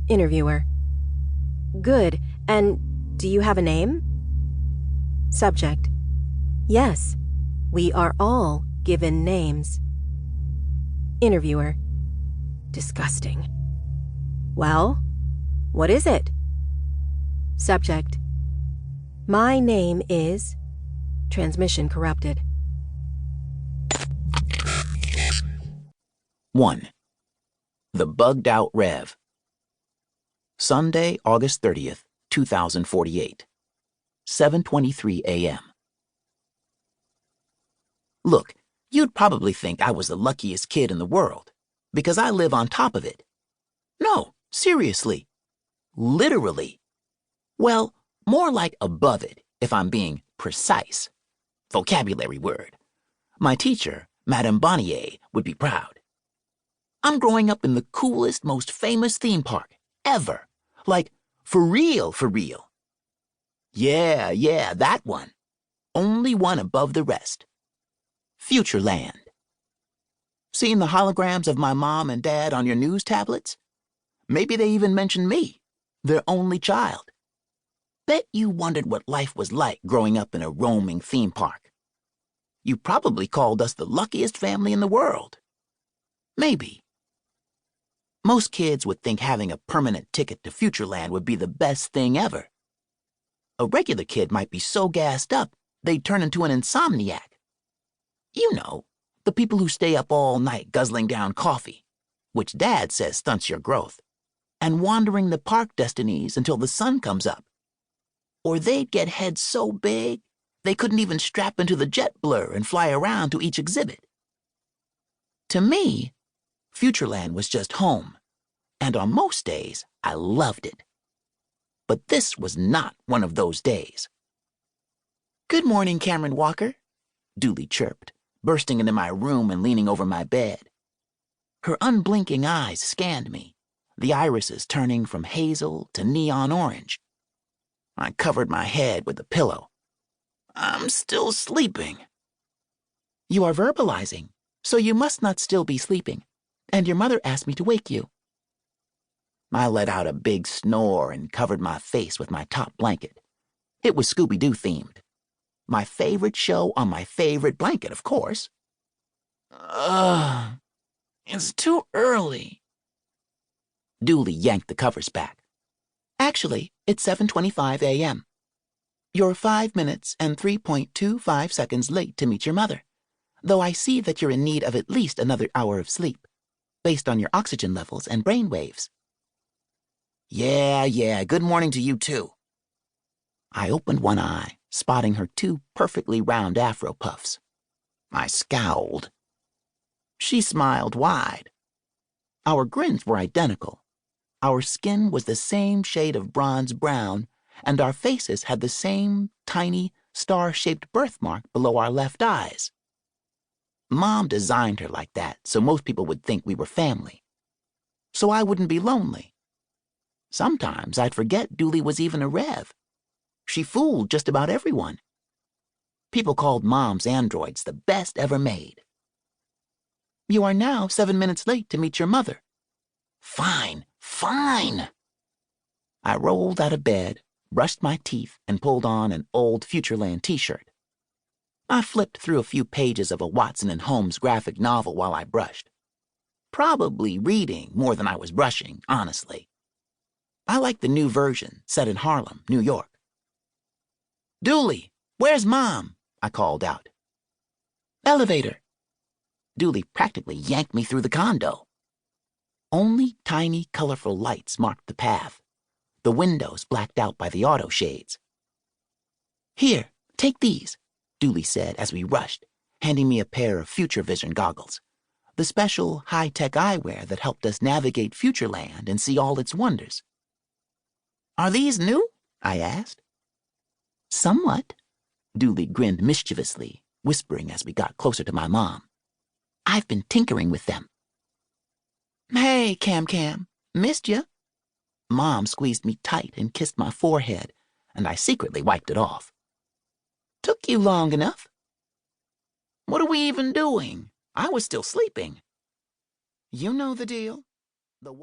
Interviewer: Good, and do you have a name? Subject: Yes, we are all given names. Interviewer: Disgusting. Well, what is it? Subject: My name is... Transmission corrupted. 1. The Bugged Out Rev. Sunday, August 30th, 2048. 7:23 a.m. Look, you'd probably think I was the luckiest kid in the world, because I live on top of it. No, seriously. Literally. Well, more like above it, if I'm being precise. Vocabulary word. My teacher, Madame Bonnier, would be proud. I'm growing up in the coolest, most famous theme park ever. Like, for real, for real. Yeah, that one. Only one above the rest. Futureland. Seen the holograms of my mom and dad on your news tablets? Maybe they even mentioned me, their only child. Bet you wondered what life was like growing up in a roaming theme park. You probably called us the luckiest family in the world. Maybe. Most kids would think having a permanent ticket to Futureland would be the best thing ever. A regular kid might be so gassed up, they'd turn into an insomniac. You know, the people who stay up all night guzzling down coffee, which Dad says stunts your growth, and wandering the park destinies until the sun comes up. Or they'd get heads so big, they couldn't even strap into the jet blur and fly around to each exhibit. To me, Futureland was just home, and on most days, I loved it. But this was not one of those days. "Good morning, Cameron Walker," Dooley chirped, bursting into my room and leaning over my bed. Her unblinking eyes scanned me, the irises turning from hazel to neon orange. I covered my head with the pillow. "I'm still sleeping." "You are verbalizing, so you must not still be sleeping, and your mother asked me to wake you." I let out a big snore and covered my face with my top blanket. It was Scooby-Doo themed. My favorite show on my favorite blanket, of course. It's too early." Dooley yanked the covers back. "Actually, it's 7:25 a.m. You're 5 minutes and 3.25 seconds late to meet your mother, though I see that you're in need of at least another hour of sleep, based on your oxygen levels and brain waves." Yeah, good morning to you too." I opened one eye, spotting her 2 perfectly round afro puffs. I scowled. She smiled wide. Our grins were identical. Our skin was the same shade of bronze brown, and our faces had the same tiny, star-shaped birthmark below our left eyes. Mom designed her like that so most people would think we were family. So I wouldn't be lonely. Sometimes I'd forget Dooley was even a Rev. She fooled just about everyone. People called Mom's androids the best ever made. "You are now 7 minutes late to meet your mother." Fine. I rolled out of bed, brushed my teeth, and pulled on an old Futureland t-shirt. I flipped through a few pages of a Watson and Holmes graphic novel while I brushed. Probably reading more than I was brushing, honestly. I liked the new version, set in Harlem, New York. "Dooley, where's Mom?" I called out. "Elevator." Dooley practically yanked me through the condo. Only tiny, colorful lights marked the path, the windows blacked out by the auto shades. "Here, take these," Dooley said as we rushed, handing me a pair of Future Vision goggles, the special high-tech eyewear that helped us navigate Futureland and see all its wonders. "Are these new?" I asked. "Somewhat." Dooley grinned mischievously, whispering as we got closer to my mom. "I've been tinkering with them." "Hey, Cam, missed ya." Mom squeezed me tight and kissed my forehead, and I secretly wiped it off. "Took you long enough." "What are we even doing? I was still sleeping." "You know the deal." The